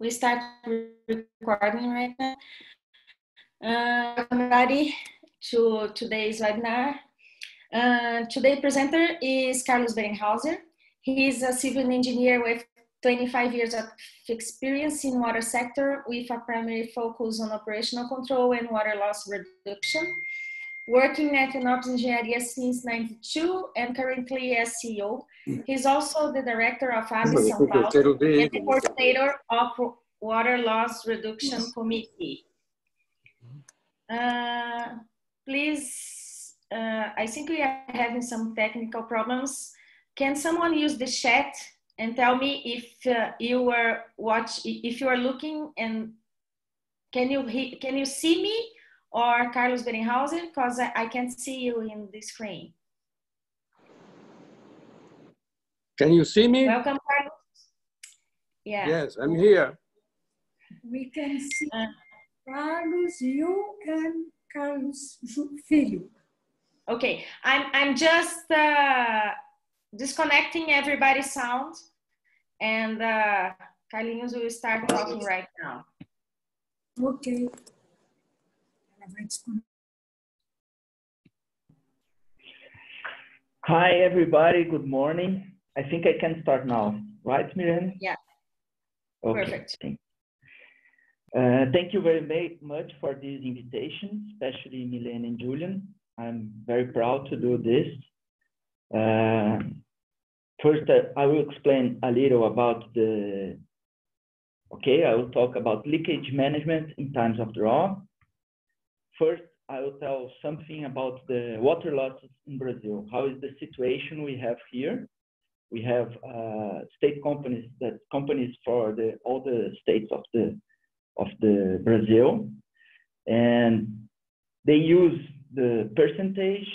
We start recording right now. Welcome everybody to today's webinar. Today's presenter is Carlos Berenhauser. He is a civil engineer with 25 years of experience in water sector with a primary focus on operational control and water loss reduction. Working at North Engineering since 1992 and currently as CEO. He's also the director of Sao Paulo and the coordinator of Water Loss Reduction Committee. Please, I think we are having some technical problems. Can someone use the chat and tell me if you are looking, and can you see me or Carlos Berenhauser, because I can't see you in the screen. Can you see me? Welcome, Carlos. Yeah. Yes, I'm here. We can see Carlos, you and Carlos Filho. Okay, I'm just disconnecting everybody's sound, and Carlinhos will start talking right now. Okay. Hi, everybody. Good morning. I think I can start now, right, Miriam? Yeah. Okay. Perfect. Thank you very much for this invitation, especially Milene and Julian. I'm very proud to do this. First, I will explain a little about I will talk about leakage management in times of drought. First, I will tell something about the water losses in Brazil. How is the situation we have here? We have state companies, companies for all the states of the Brazil, and they use the percentage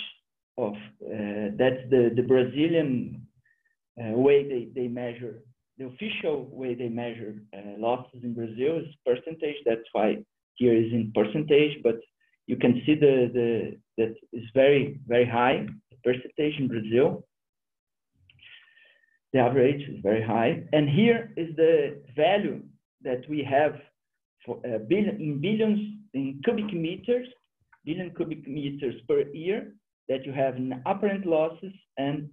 of that's the Brazilian way they measure. The official way they measure losses in Brazil is percentage. That's why here is in percentage, but you can see that is very, very high, the percentage in Brazil. The average is very high. And here is the value that we have for in cubic meters, billion cubic meters per year that you have in apparent losses and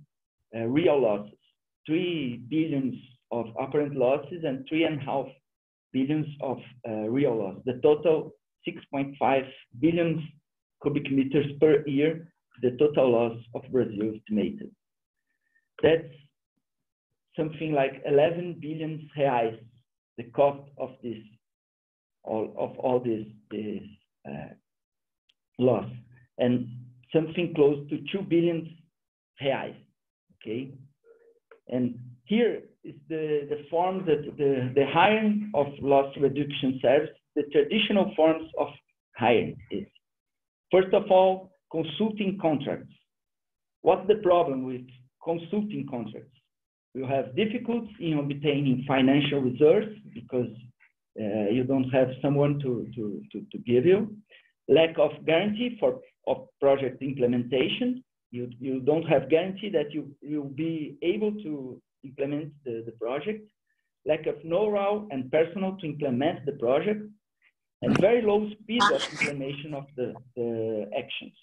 real losses. 3 billions of apparent losses and 3.5 billions of real loss. The total 6.5 billion cubic meters per year, the total loss of Brazil estimated. That's something like 11 billion reais, the cost of this, all this loss, and something close to 2 billion reais, okay? And here is the form that the hiring of loss reduction service. The traditional forms of hiring is, first of all, consulting contracts. What's the problem with consulting contracts? You have difficulties in obtaining financial reserves because you don't have someone to give you. Lack of guarantee of project implementation. You don't have guarantee that you'll be able to implement the project. Lack of know-how and personnel to implement the project. And very low speed of implementation of the actions.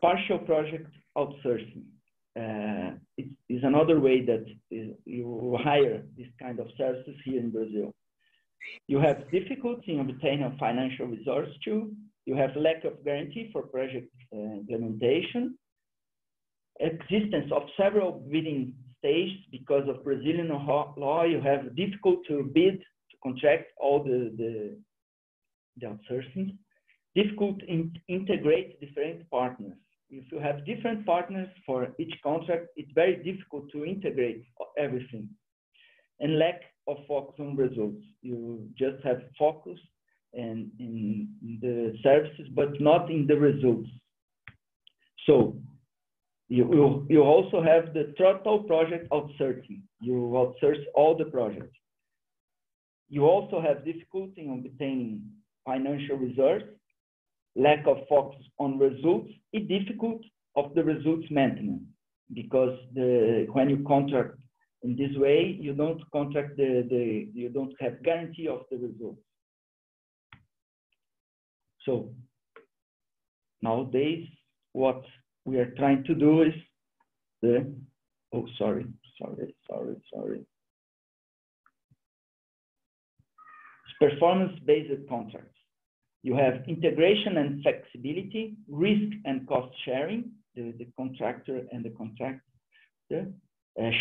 Partial project outsourcing is another way that you hire this kind of services here in Brazil. You have difficulty in obtaining financial resource too. You have lack of guarantee for project implementation. Existence of several bidding stages because of Brazilian law. You have difficult to bid contract all the outsourcing, difficult to integrate different partners. If you have different partners for each contract, it's very difficult to integrate everything. And lack of focus on results. You just have focus in the services, but not in the results. So you also have the total project outsourcing. You outsource all the projects. You also have difficulty in obtaining financial reserves, lack of focus on results, it's difficult of the results maintenance because when you contract In this way, you don't contract you don't have guarantee of the results. So nowadays, what we are trying to do is performance-based contracts. You have integration and flexibility, risk and cost sharing, the contractor and the contractor,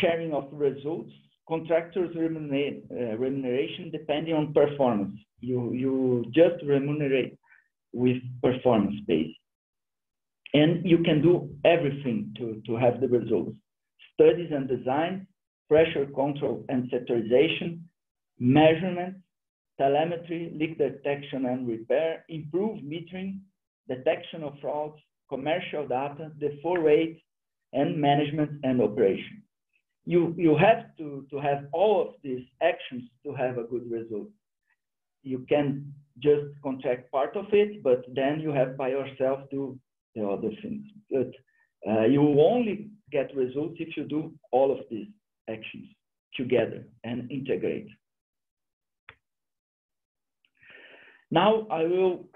sharing of results, contractors remuneration depending on performance. You just remunerate with performance base. And you can do everything to have the results. Studies and design, pressure control and sectorization, measurement, telemetry, leak detection and repair, improved metering, detection of frauds, commercial data, default rate, and management and operation. You have to have all of these actions to have a good result. You can just contract part of it, but then you have by yourself do the other things. But you will only get results if you do all of these actions together and integrate. Now I will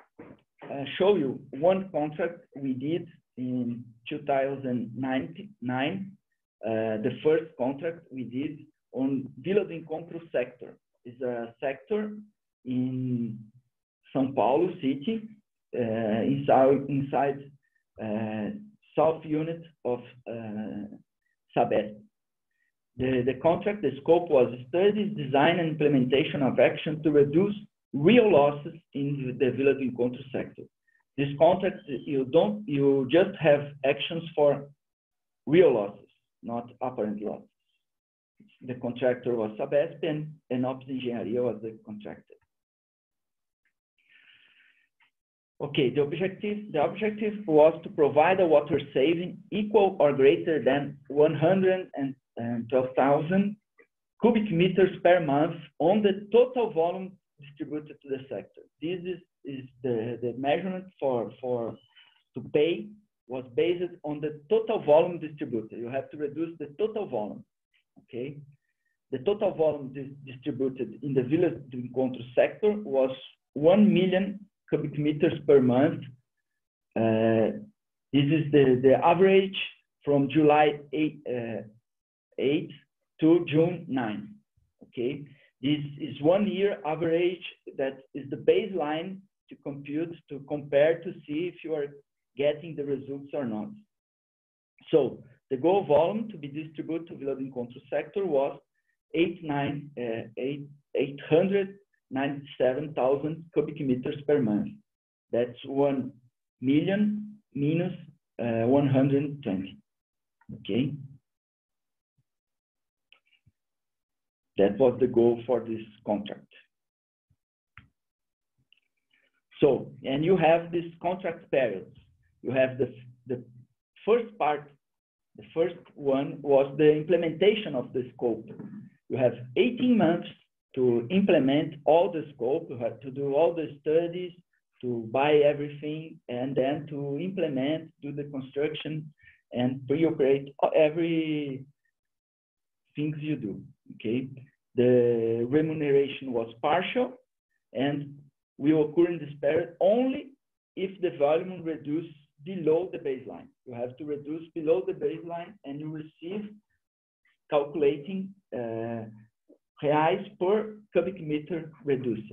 show you one contract we did in 2009. The first contract we did on Vila do Encontro sector. It's a sector in Sao Paulo city, inside south unit of Sabesp. The contract, the scope was studies, design, and implementation of action to reduce real losses in the Vila do Encontro sector. This contract, you just have actions for real losses, not apparent losses. The contractor was Sabesp and Ops Engenharia was the contractor. Okay, the objective was to provide a water saving equal or greater than 112,000 cubic meters per month on the total volume distributed to the sector. This is the measurement to pay was based on the total volume distributed. You have to reduce the total volume, okay? The total volume distributed in the Vila do Encontro sector was 1 million cubic meters per month. This is the average from July 8 to June 9, okay? This is 1 year average that is the baseline to compute, to compare, to see if you are getting the results or not. So the goal volume to be distributed to Vila do Encontro sector was 897,000 cubic meters per month. That's 1 million minus 120, okay? That was the goal for this contract. So, and you have this contract periods. You have the first part, the first one was the implementation of the scope. You have 18 months to implement all the scope, you have to do all the studies, to buy everything, and then to implement, do the construction, and pre-operate every things you do, okay? The remuneration was partial and will occur in this period only if the volume reduces below the baseline. You have to reduce below the baseline and you receive calculating reais per cubic meter reduced.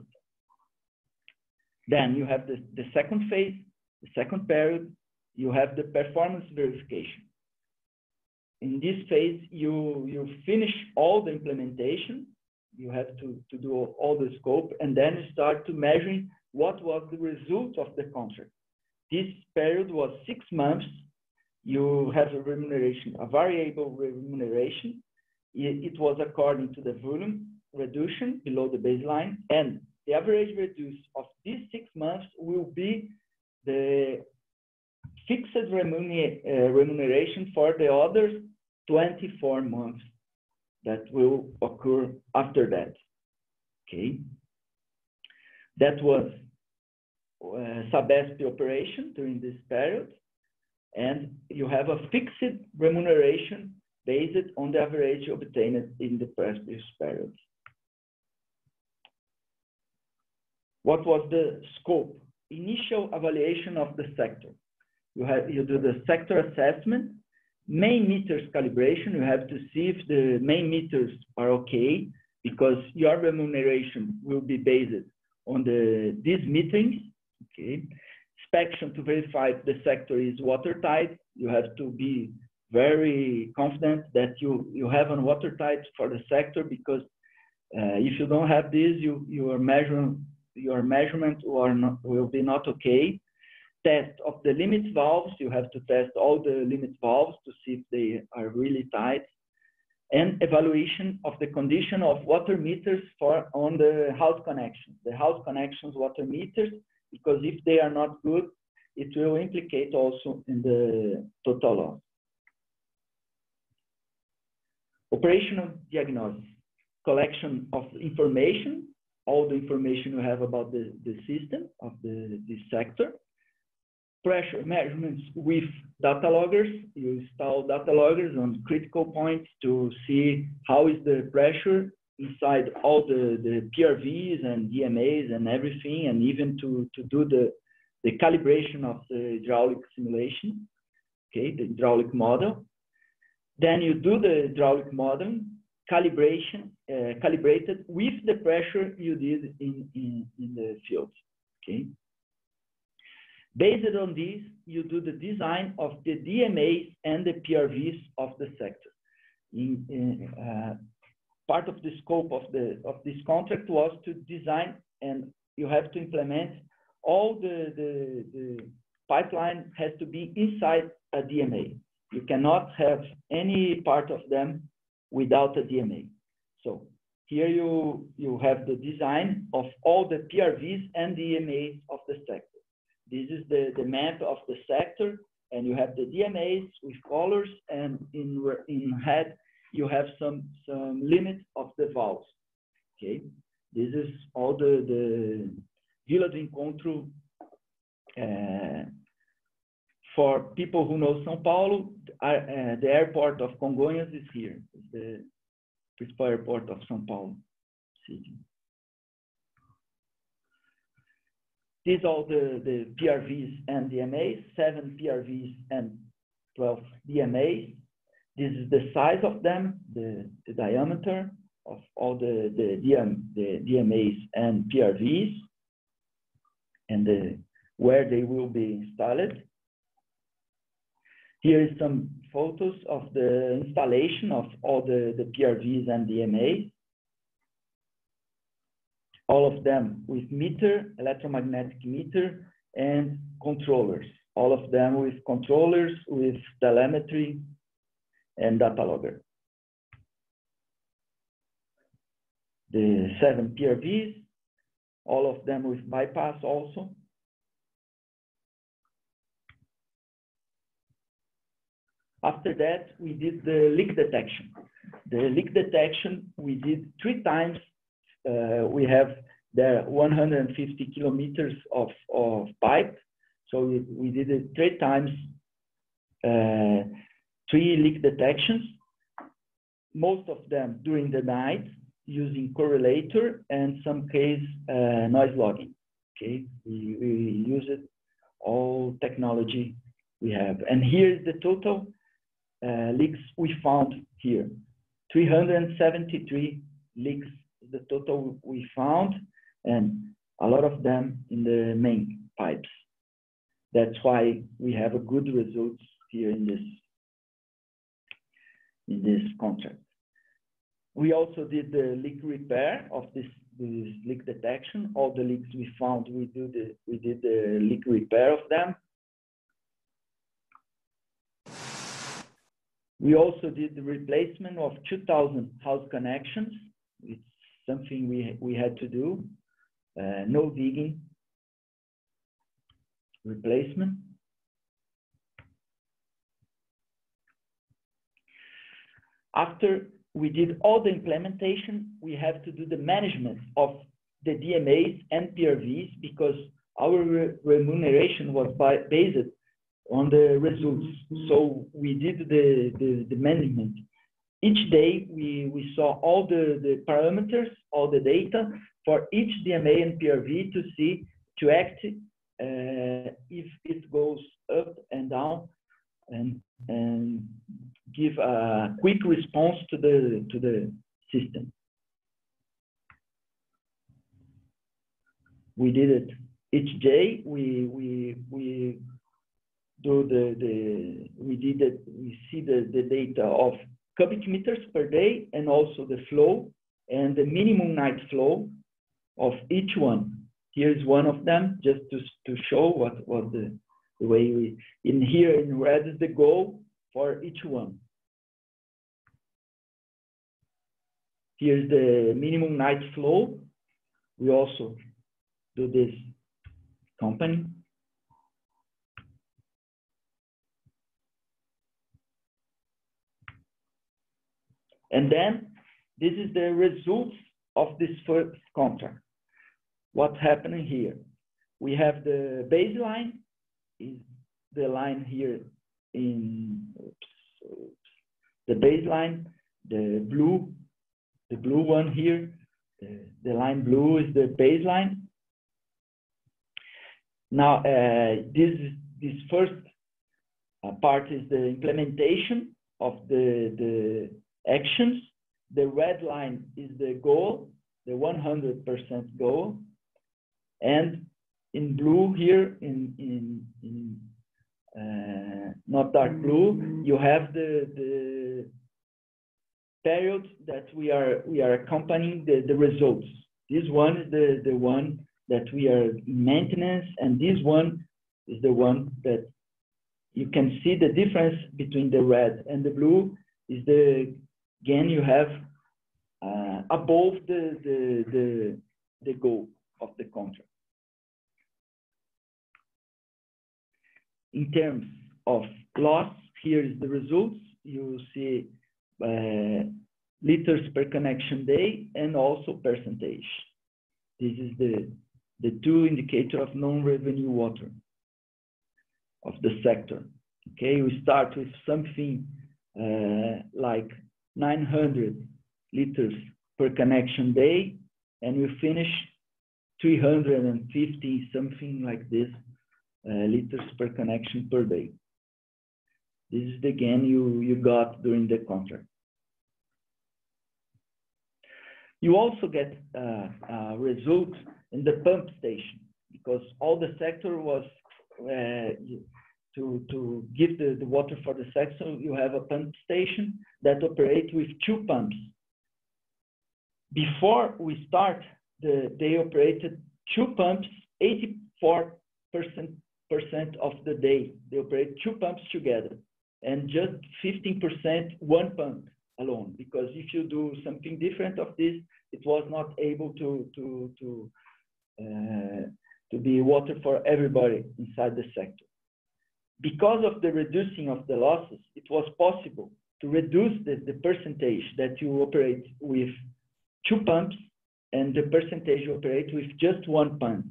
Then you have the second phase, the second period, you have the performance verification. In this phase, you finish all the implementation, you have to do all the scope, and then you start to measuring what was the result of the contract. This period was 6 months. You have a remuneration, a variable remuneration. It was according to the volume reduction below the baseline, and the average reduce of these 6 months will be the fixed remuneration for the other 24 months that will occur after that, okay? That was Sabesp operation during this period, and you have a fixed remuneration based on the average obtained in the previous period. What was the scope? Initial evaluation of the sector. You do the sector assessment, main meters calibration. You have to see if the main meters are okay, because your remuneration will be based on these meetings. Okay. Inspection to verify if the sector is watertight. You have to be very confident that you have a watertight for the sector, because if you don't have this, your measurement will be not okay. Test of the limit valves. You have to test all the limit valves to see if they are really tight. And evaluation of the condition of water meters on the house connections. The house connections water meters, because if they are not good, it will implicate also in the total loss. Operational diagnosis. Collection of information, all the information you have about the system of this sector. Pressure measurements with data loggers. You install data loggers on critical points to see how is the pressure inside all the PRVs and DMAs and everything, and even to do the calibration of the hydraulic simulation, okay, the hydraulic model. Then you do the hydraulic model, calibration, calibrated with the pressure you did in the field, okay. Based on this, you do the design of the DMAs and the PRVs of the sector. Part of the scope of this contract was to design, and you have to implement all the pipeline has to be inside a DMA. You cannot have any part of them without a DMA. So here you have the design of all the PRVs and DMAs of the sector. This is the map of the sector, and you have the DMAs with colors, and in red you have some limit of the valves. Okay, this is all the Vila do Encontro. For people who know Sao Paulo, the airport of Congonhas is here. It's the principal airport of Sao Paulo city. These are the PRVs and DMAs, 7 PRVs and 12 DMAs. This is the size of them, the diameter of all the DMAs and PRVs, and where they will be installed. Here is some photos of the installation of all the PRVs and DMAs. All of them with meter, electromagnetic meter, and controllers. All of them with controllers, with telemetry and data logger. The 7 PRVs, all of them with bypass also. After that, we did the leak detection. The leak detection we did 3 times. We have there 150 kilometers of pipe. So we did it 3 times, 3 leak detections, most of them during the night using correlator and some case noise logging. Okay, we use it all technology we have. And here is the total leaks we found here. 373 leaks is the total we found, and a lot of them in the main pipes. That's why we have a good results here in this contract. We also did the leak repair of this leak detection. All the leaks we found, we did the leak repair of them. We also did the replacement of 2,000 house connections. It's something we had to do. No digging, replacement. After we did all the implementation, we have to do the management of the DMAs and PRVs, because our remuneration was based on the results. So we did the management each day we saw all the parameters, all the data for each DMA and PRV to act if it goes up and down, and give a quick response to the system. We did it each day. We see the data of cubic meters per day, and also the flow and the minimum night flow of each one. Here's one of them, just to show what the way we, in here in red is the goal for each one. Here's the minimum night flow. We also do this company. And then this is the results of this first contract. What's happening here? We have the baseline, is the line here in the baseline, the blue one here, the line blue is the baseline. Now this first part is the implementation of the actions. The red line is the goal, the 100% goal, and in blue here, in not dark blue, you have the period that we are accompanying the results. This one is the one that we are in maintenance, and this one is the one that you can see the difference between the red and the blue is again you have above the goal of the contract. In terms of loss, here is the results. You see liters per connection day and also percentage. This is the two indicator of non-revenue water of the sector. Okay, we start with something like 900 liters per connection day, and we finish 350, something like this, liters per connection per day. This is the gain you got during the contract. You also get a result in the pump station, because all the sector was to give the water for the sector. You have a pump station that operates with 2 pumps. Before we start, they operated 2 pumps 84% of the day. They operate 2 pumps together, and just 15% one pump alone, because if you do something different of this, it was not able to be water for everybody inside the sector. Because of the reducing of the losses, it was possible to reduce the percentage that you operate with 2 pumps and the percentage you operate with just 1 pump.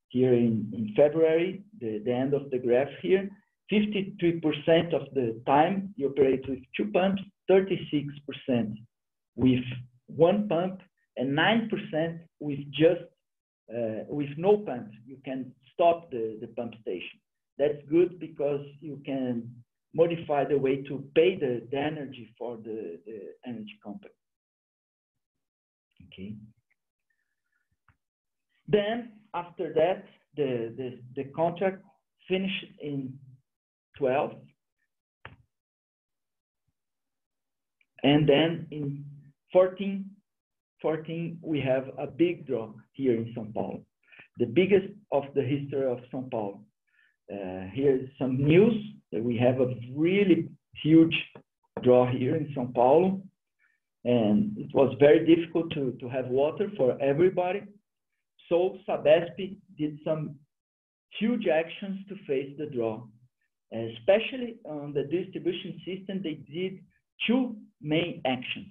Here in February, the end of the graph here, 53% of the time you operate with 2 pumps, 36% with 1 pump, and 9% with just with no pump. You can stop the pump station. That's good because you can modify the way to pay the energy for the energy company. Okay. Then after that, the contract finished in 12, and then in 14 we have a big drop here in Sao Paulo, the biggest of the history of Sao Paulo. Here's some news that we have a really huge draw here in Sao Paulo, and it was very difficult to have water for everybody. So Sabesp did some huge actions to face the draw. Especially on the distribution system, they did 2 main actions.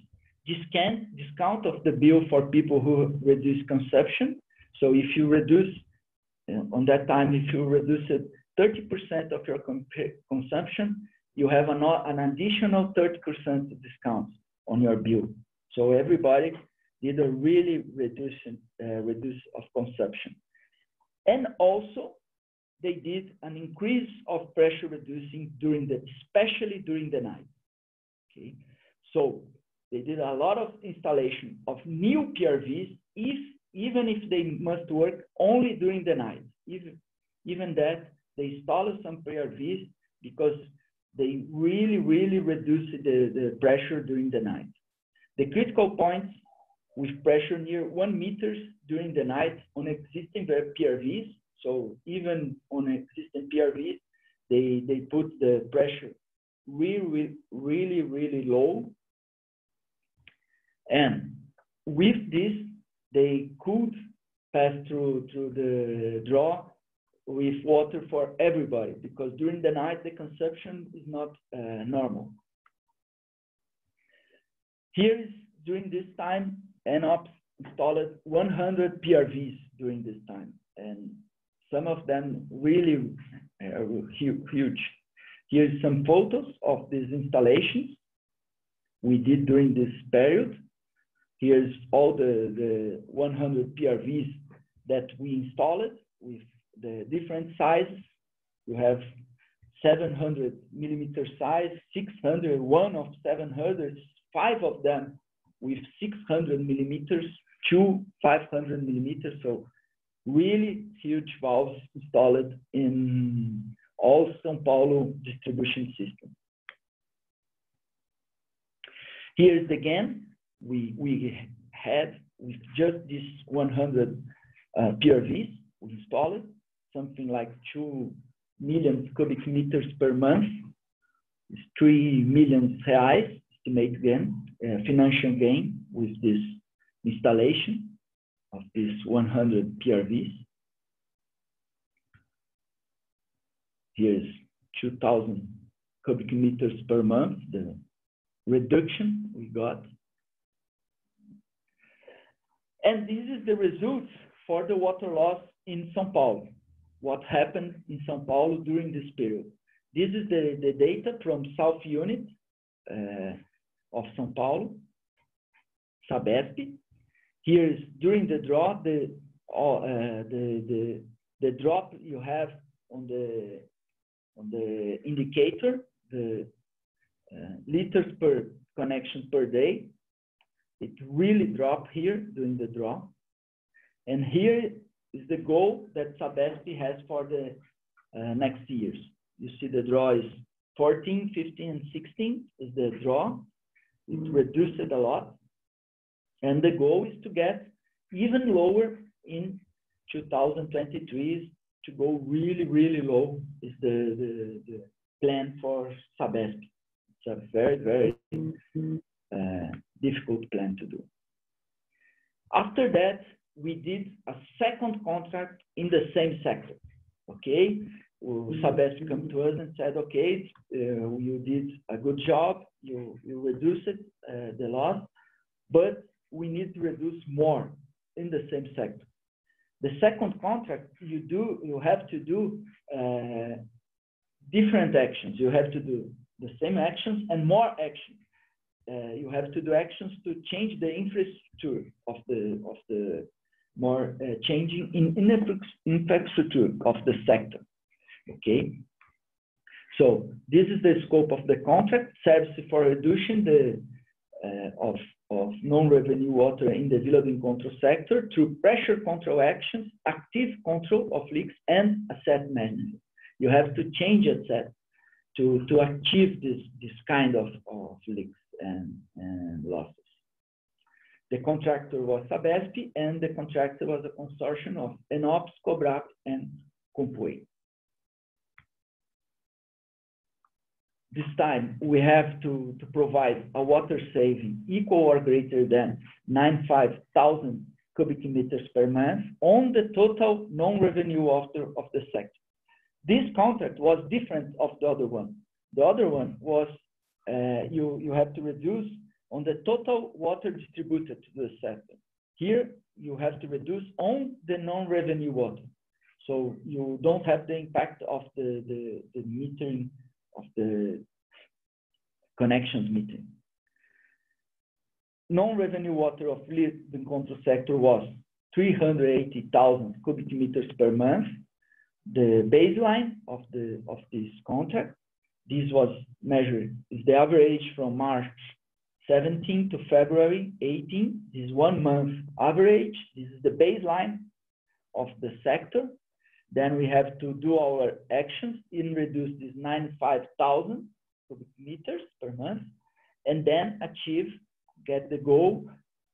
Discount of the bill for people who reduce consumption. So if you reduce, on that time, if you reduce it 30% of your consumption, you have an additional 30% discount on your bill. So everybody did a really reduce of consumption. And also, they did an increase of pressure reducing especially during the night. Okay, so they did a lot of installation of new PRVs, even if they must work only during the night. Even that, they installed some PRVs because they really reduced the pressure during the night. The critical points with pressure near 1 meter during the night on existing PRVs. So even on existing PRVs, they put the pressure really low. And with this, they could pass through the draw with water for everybody, because during the night, the consumption is not normal. Here is during this time, ENOPS installed 100 PRVs during this time, and some of them really huge. Here's some photos of these installations we did during this period. Here's all the 100 PRVs that we installed with the different sizes. You have 700 millimeter size, 600, one of 700, 5 of them with 600 millimeters, 2 500 millimeters. So really huge valves installed in all Sao Paulo distribution system. Here's again, we had with just this 100 PRVs, we installed something like 2 million cubic meters per month. It's 3 million reais, estimate gain, financial gain with this installation of these 100 PRVs. Here's 2,000 cubic meters per month, the reduction we got. And this is the results for the water loss in Sao Paulo. What happened in Sao Paulo during this period. This is the data from South Unit of Sao Paulo, Sabesp. Here is during the drought, the drop you have on the indicator, the liters per connection per day. It really dropped here during the drought. And here is the goal that Sabesp has for the next years. You see the draw is 14, 15, and 16 is the draw. It reduced it a lot. And the goal is to get even lower in 2023, to go really low is the plan for Sabesp. It's a very difficult plan to do. After that, we did a second contract in the same sector. Okay, Sabesp came to us and said, okay, you did a good job, you reduced it, the loss, but we need to reduce more in the same sector. The second contract, you have to do different actions. You have to do the same actions and more actions. You have to do actions to change the infrastructure of the more changing in infrastructure of the sector. Okay. So this is the scope of the contract. Serves for reducing the of non-revenue water in the building control sector through pressure control actions, active control of leaks, and asset management. You have to change asset to achieve this kind of leaks and losses. The contractor was Sabesp, and the contractor was a consortium of ENOPS, COBRAP, and Compuey. This time, we have to provide a water saving equal or greater than 95,000 cubic meters per month on the total non-revenue water of the sector. This contract was different of the other one. The other one was you have to reduce on the total water distributed to the sector. Here, you have to reduce on the non-revenue water. So you don't have the impact of the metering of the connections metering. non-revenue water of living control sector was 380,000 cubic meters per month. The baseline of this contract, this was measured, is the average from March 17 to February 18. This is 1 month average. This is the baseline of the sector. Then we have to do our actions in reduce this 95,000 cubic meters per month, and then get the goal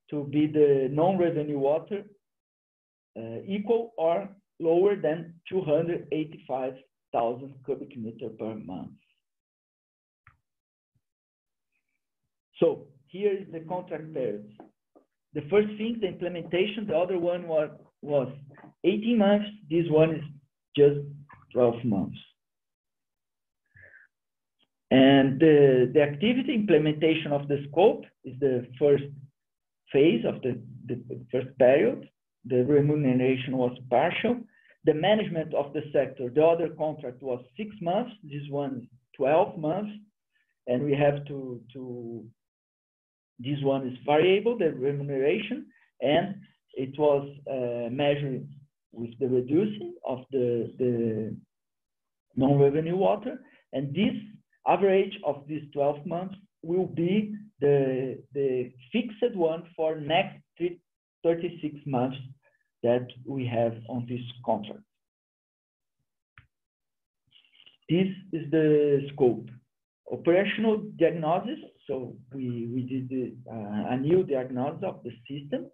to be the non-revenue water equal or lower than 285,000 cubic meters per month. So here is the contract periods. The first thing, the implementation, the other one was 18 months. This one is just 12 months. And the activity implementation of the scope is the first phase of the first period. The remuneration was partial. The management of the sector, the other contract was 6 months. This one is 12 months. And we have this one is variable, the remuneration, and it was measured with the reducing of the non-revenue water. And this average of these 12 months will be the fixed one for next 36 months that we have on this contract. This is the scope. Operational diagnosis. So we did a new diagnosis of the system,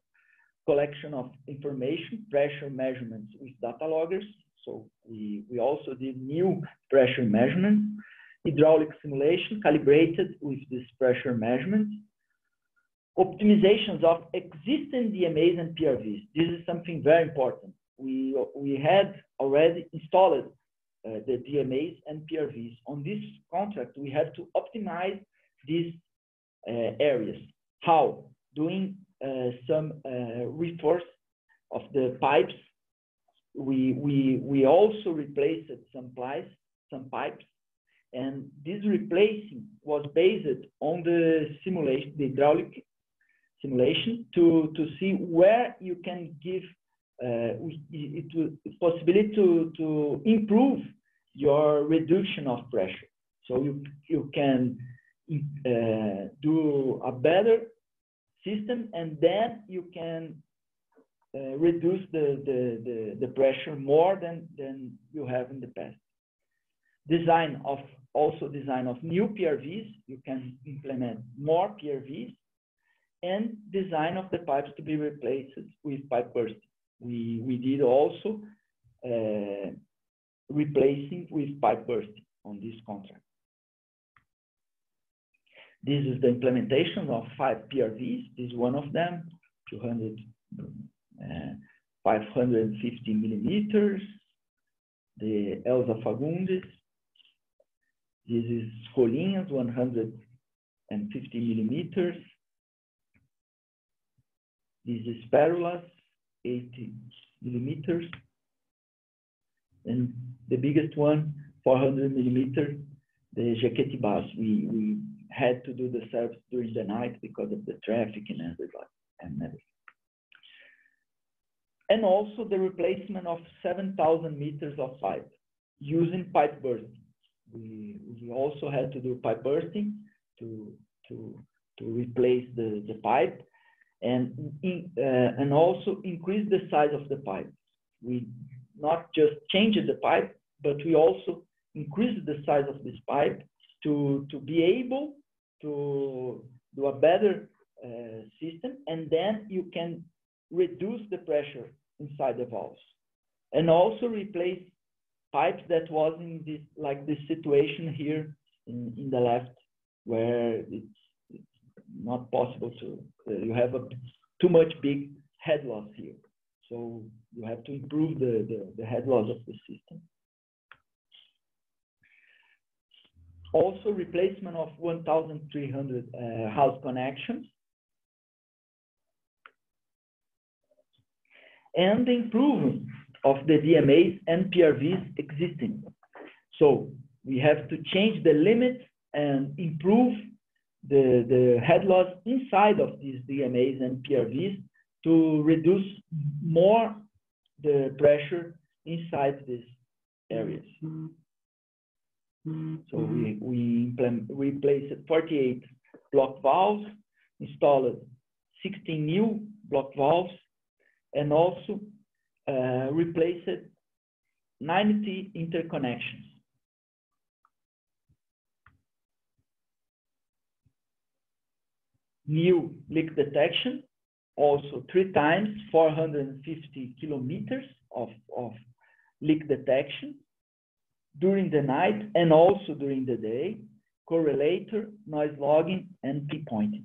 collection of information, pressure measurements with data loggers. So we also did new pressure measurements, hydraulic simulation calibrated with this pressure measurement, optimizations of existing DMAs and PRVs. This is something very important. We had already installed the DMAs and PRVs. On this contract, we have to optimize these areas. How? Doing some reinforce of the pipes. We also replaced some pipes, and this replacing was based on the simulation, the hydraulic simulation, to see where you can give possibility to improve your reduction of pressure. So you can do a better system, and then you can reduce the pressure more than you have in the past. Design of new PRVs. You can implement more PRVs, and design of the pipes to be replaced with pipe bursting. We did also replacing with pipe bursting on this contract. This is the implementation of 5 PRVs. This is one of them, 550 millimeters. The Elsa Fagundes. This is Colinhas, 150 millimeters. This is Pérolas, 80 millimeters. And the biggest one, 400 millimeters, the Jequitibás. We had to do the service during the night because of the traffic and everything. And also the replacement of 7,000 meters of pipe using pipe bursting. We also had to do pipe bursting to replace the pipe, and also increase the size of the pipe. We not just changed the pipe, but we also increased the size of this pipe to be able to do a better system, and then you can reduce the pressure inside the valves, and also replace pipes that was in this, like this situation here in the left, where it's not possible to, you have too much big head loss here. So you have to improve the head loss of the system. Also replacement of 1,300 house connections. And the improvement of the DMAs and PRVs existing. So we have to change the limits and improve the head loss inside of these DMAs and PRVs to reduce more the pressure inside these areas. So we replaced 48 block valves, installed 16 new block valves, and also replaced 90 interconnections. New leak detection, also 3 times 450 kilometers of leak detection during the night and also during the day, correlator, noise logging, and pinpointing.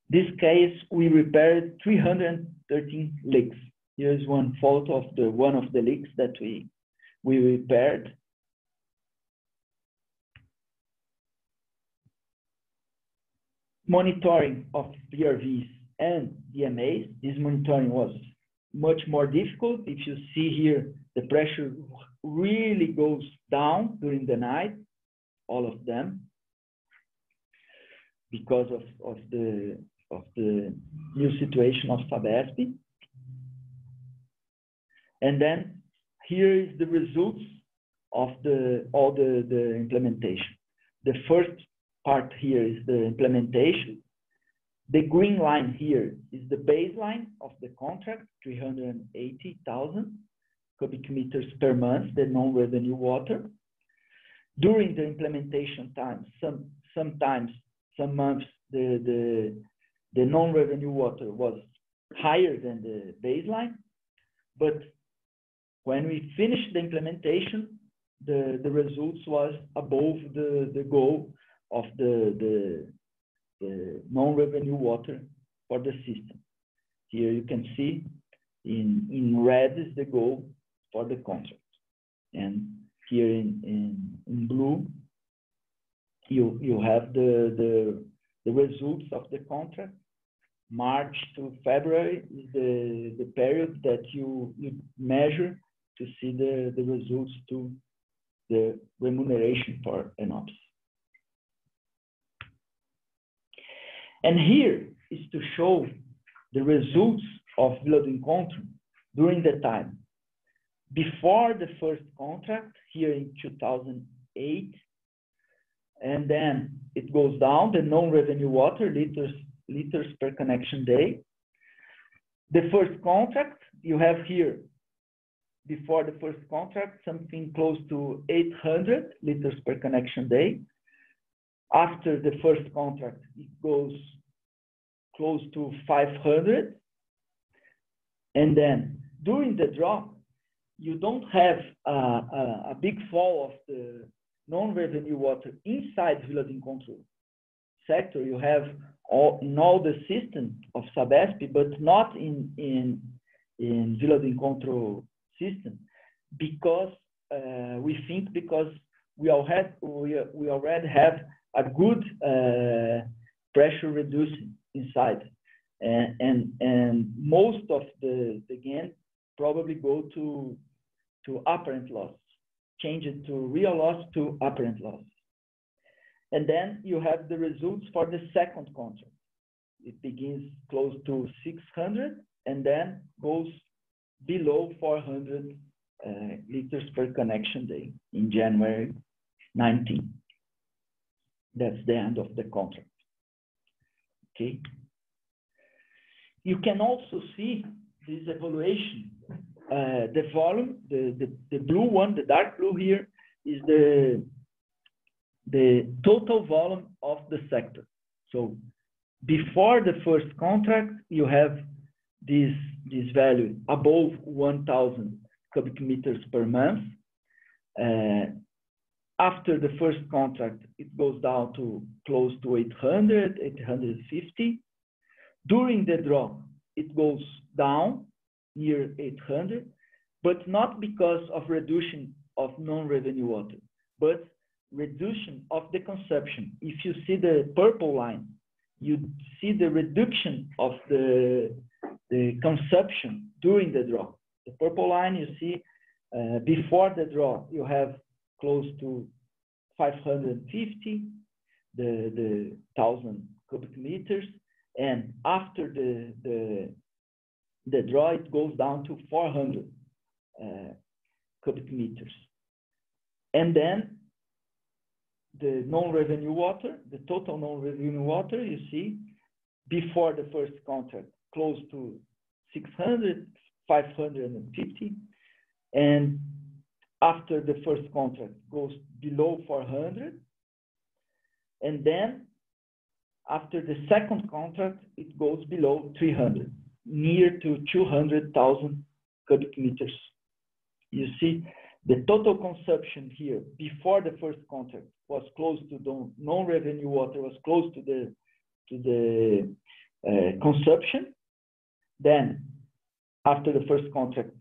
This case, we repaired 313 leaks. Here's one photo of one of the leaks that we repaired. Monitoring of PRVs and DMAs. This monitoring was much more difficult. If you see here, the pressure really goes down during the night, all of them, because of the new situation of Sabesp. And then here is the results of all the implementation. The first part here is the implementation. The green line here is the baseline of the contract, 380,000 cubic meters per month, the non-revenue water. During the implementation time, sometimes, some months, the non-revenue water was higher than the baseline, but when we finished the implementation, the results was above the goal of the non-revenue water for the system. Here you can see in red is the goal for the contract. And here in blue, you have the results of the contract. March to February is the period that you measure to see the results to the remuneration for ENOPS. And here is to show the results of Vila do Encontro during the time. Before the first contract, here in 2008, and then it goes down, the non-revenue water, liters per connection day. The first contract, you have here, before the first contract, something close to 800 liters per connection day. After the first contract, it goes close to 500. And then during the drought, you don't have a big fall of the non-revenue water inside Vila do Encontro sector. You have in all the system of Sabesp, but not in Vila do Encontro system, because we think because we already have a good pressure reducing inside, and most of the gain probably go to apparent loss, change it to real loss to apparent loss. And then you have the results for the second contract. It begins close to 600 and then goes below 400 liters per connection day in January 19. That's the end of the contract. Okay. You can also see this evaluation. The volume, the blue one, the dark blue here, is the total volume of the sector. So before the first contract, you have this value above 1,000 cubic meters per month. After the first contract, it goes down to close to 800, 850. During the drought, it goes down near 800, but not because of reduction of non-revenue water, but reduction of the consumption. If you see the purple line, you see the reduction of the consumption during the drought. The purple line, you see before the drought, you have close to 550. the 1,000 cubic meters, and after the drought, it goes down to 400 cubic meters. And then the non-revenue water, the total non-revenue water, you see, before the first contract, close to 600, 550, and after the first contract goes below 400, and then after the second contract, it goes below 300, near to 200,000 cubic meters. You see, the total consumption here before the first contract was close to the non-revenue water, was close to the consumption. Then after the first contract,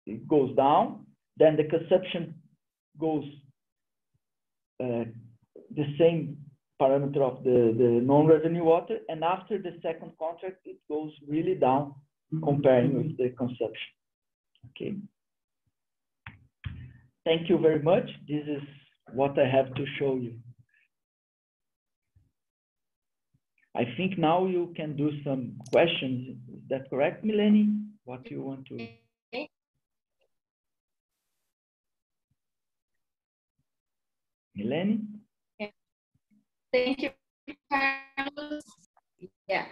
it goes down. Then the consumption goes the same parameter of the non-revenue water. And after the second contract, it goes really down comparing with the consumption. Okay. Thank you very much. This is what I have to show you. I think now you can do some questions. Is that correct, Mileni? What you want to? Mileni? Thank you, Carlos. Yeah,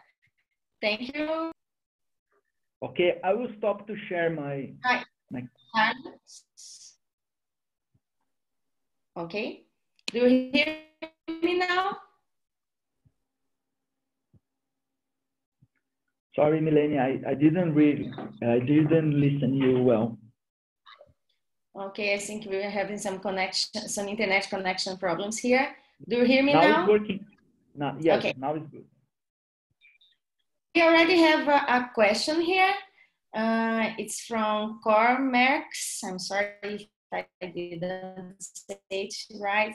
thank you. Okay, I will stop to share my. Hi. Carlos. Okay, do you hear me now? Sorry, Mileni, I didn't listen you well. Okay, I think we're having some internet connection problems here. Do you hear me now? Now it's working. Yes, okay. Now it's good. We already have a question here. It's from Cormax. I'm sorry if I didn't say it right.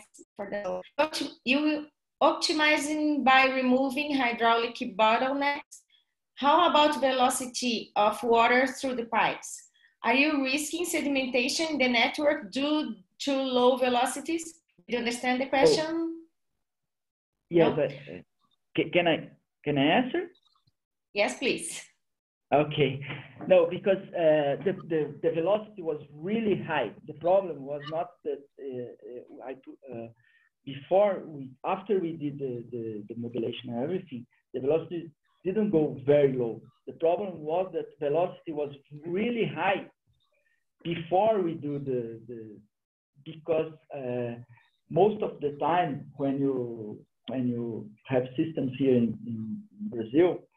You optimizing by removing hydraulic bottlenecks. How about velocity of water through the pipes? Are you risking sedimentation in the network due to low velocities? Do you understand the question? Oh. Yes. No? Can I answer? Yes, please. Okay. No, because the velocity was really high. The problem was not that after we did the modulation and everything, the velocity didn't go very low. The problem was that velocity was really high before we do because most of the time when you have systems here in Brazil,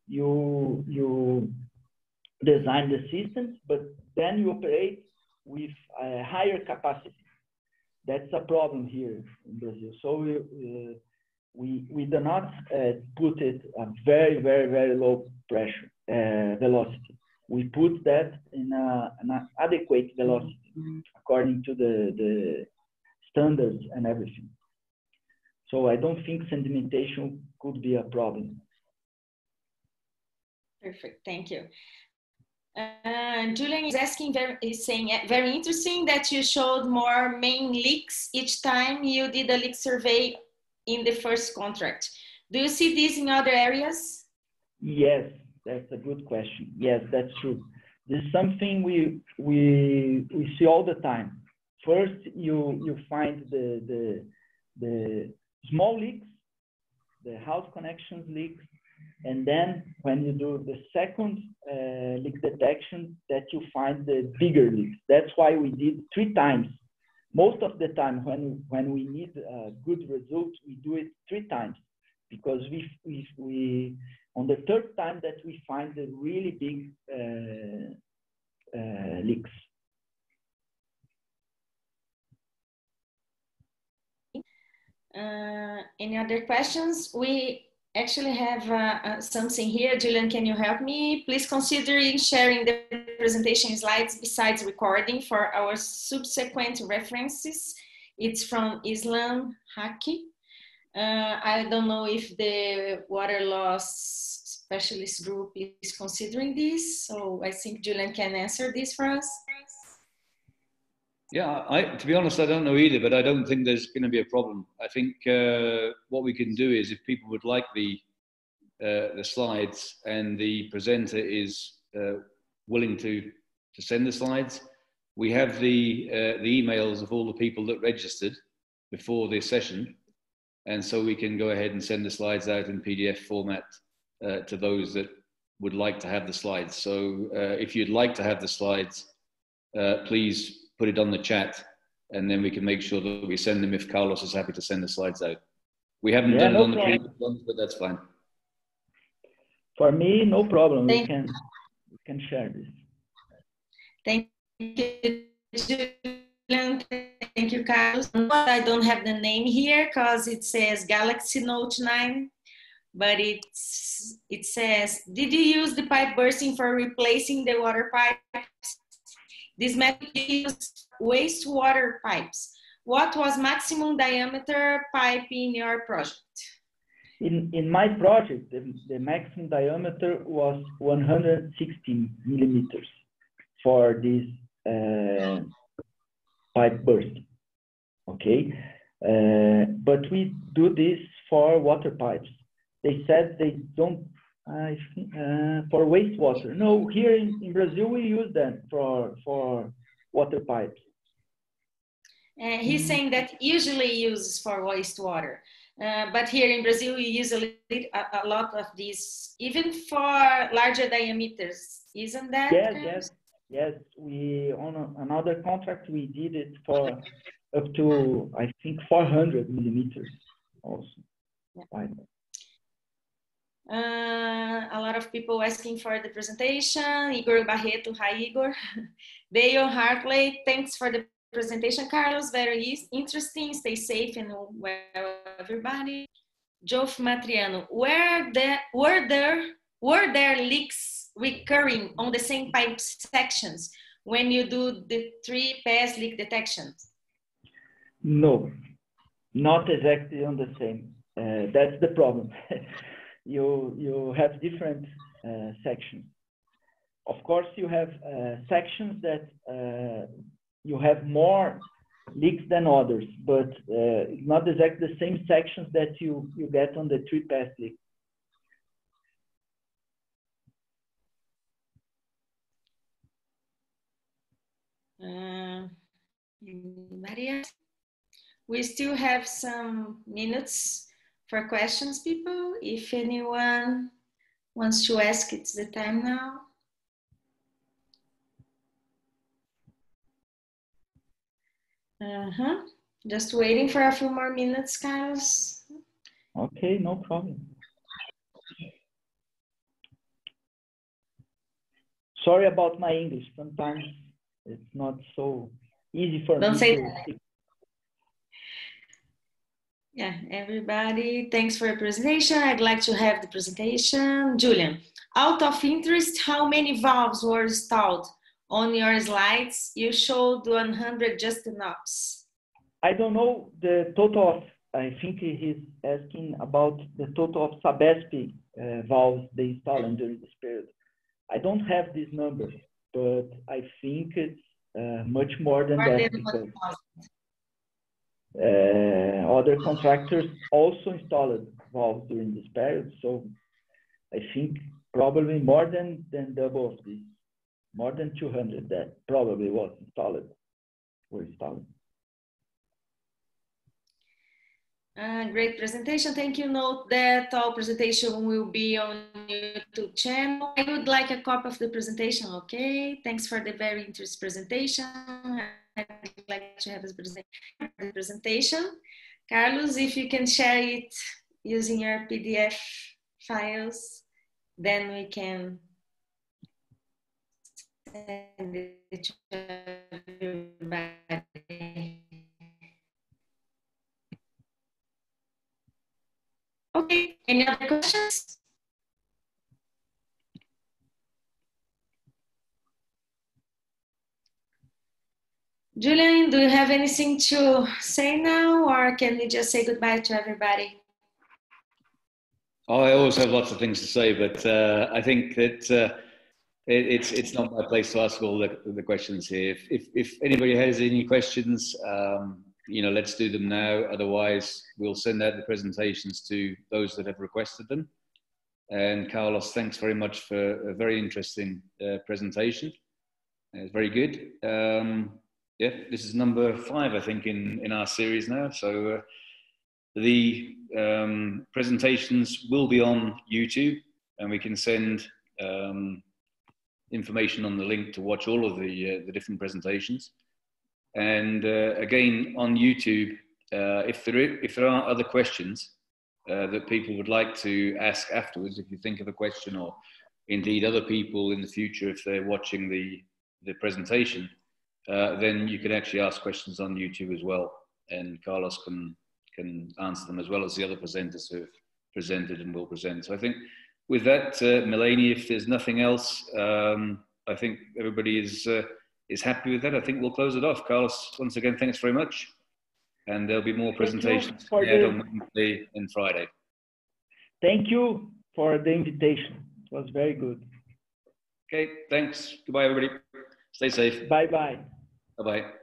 you design the systems, but then you operate with a higher capacity. That's a problem here in Brazil. So we do not put it a very, very, very low pressure velocity. We put that in an adequate velocity according to the standards and everything. So I don't think sedimentation could be a problem. Perfect, thank you. Julian is asking, saying very interesting that you showed more main leaks each time you did a leak survey in the first contract. Do you see this in other areas? Yes, that's a good question. Yes, that's true. This is something we see all the time. First, you find the small leaks, the house connections leaks, and then when you do the second leak detection, that you find the bigger leaks. That's why we did 3 times. Most of the time when we need a good result, we do it 3 times, because we on the 3rd time that we find the really big leaks. Any other questions? We actually have something here. Julian, can you help me? Please consider sharing the presentation slides besides recording for our subsequent references. It's from Islam Haki. I don't know if the water loss specialist group is considering this, so I think Julian can answer this for us. Yeah, to be honest, I don't know either, but I don't think there's going to be a problem. I think what we can do is, if people would like the slides and the presenter is willing to send the slides, we have the emails of all the people that registered before this session, and so we can go ahead and send the slides out in PDF format to those that would like to have the slides. So if you'd like to have the slides, please put it on the chat, and then we can make sure that we send them if Carlos is happy to send the slides out. We haven't done it on the previous ones, but that's fine. For me, no problem. We can share this. Thank you, Julian. Thank you, Carlos. I don't have the name here because it says Galaxy Note 9, but it says, did you use the pipe bursting for replacing the water pipes? This method used wastewater pipes. What was maximum diameter pipe in your project? In my project, the maximum diameter was 116 millimeters for this pipe bursting. Okay, but we do this for water pipes. They said they don't. I think for wastewater. No, here in Brazil we use that for water pipes. He's saying that usually uses for wastewater, but here in Brazil we use a lot of these, even for larger diameters, isn't that? Yes. We on another contract we did it for up to, I think, 400 millimeters also. Yeah. A lot of people asking for the presentation. Igor Barreto, hi Igor. Dale Hartley, thanks for the presentation, Carlos. Very interesting. Stay safe and well, everybody. Jof Matriano, were there leaks recurring on the same pipe sections when you do the 3-pass leak detections? No, not exactly on the same. That's the problem. You have different sections. Of course, you have sections that you have more leaks than others, but not exactly the same sections that you get on the 3-pass leak. Maria, we still have some minutes for questions, people. If anyone wants to ask, it's the time now. Just waiting for a few more minutes, Carlos. Okay, no problem. Sorry about my English. Sometimes it's not so easy for me. Don't say that. Yeah, everybody, thanks for your presentation. I'd like to have the presentation. Julian, out of interest, how many valves were installed? On your slides, you showed 100 just knobs. I don't know the total of, I think he's asking about the total of Sabesp valves they installed during this period. I don't have this number, but I think it's much more than that, because other contractors also installed valves during this period. So I think probably more than double of this, more than 200 that probably were installed. Great presentation. Thank you. Note that all presentation will be on YouTube channel. I would like a copy of the presentation. Okay. Thanks for the very interesting presentation. I'd like to have the presentation. Carlos, if you can share it using your PDF files, then we can send it to everybody. Okay, any other questions? Julian, do you have anything to say now, or can we just say goodbye to everybody? Oh, I always have lots of things to say, but I think that It's not my place to ask all the questions here. If anybody has any questions, you know, let's do them now. Otherwise, we'll send out the presentations to those that have requested them. And Carlos, thanks very much for a very interesting presentation. It's very good. Yeah, this is number 5, I think, in our series now. So the presentations will be on YouTube, and we can send information on the link to watch all of the different presentations. And again, on YouTube, if there are other questions that people would like to ask afterwards, if you think of a question, or indeed other people in the future, if they're watching the presentation, then you can actually ask questions on YouTube as well, and Carlos can answer them, as well as the other presenters who have presented and will present. So I think with that, Melanie, if there's nothing else, I think everybody is happy with that. I think we'll close it off. Carlos, once again, thanks very much. And there'll be more presentations on Wednesday and Friday. Thank you for the invitation. It was very good. Okay, thanks. Goodbye, everybody. Stay safe. Bye-bye. Bye-bye.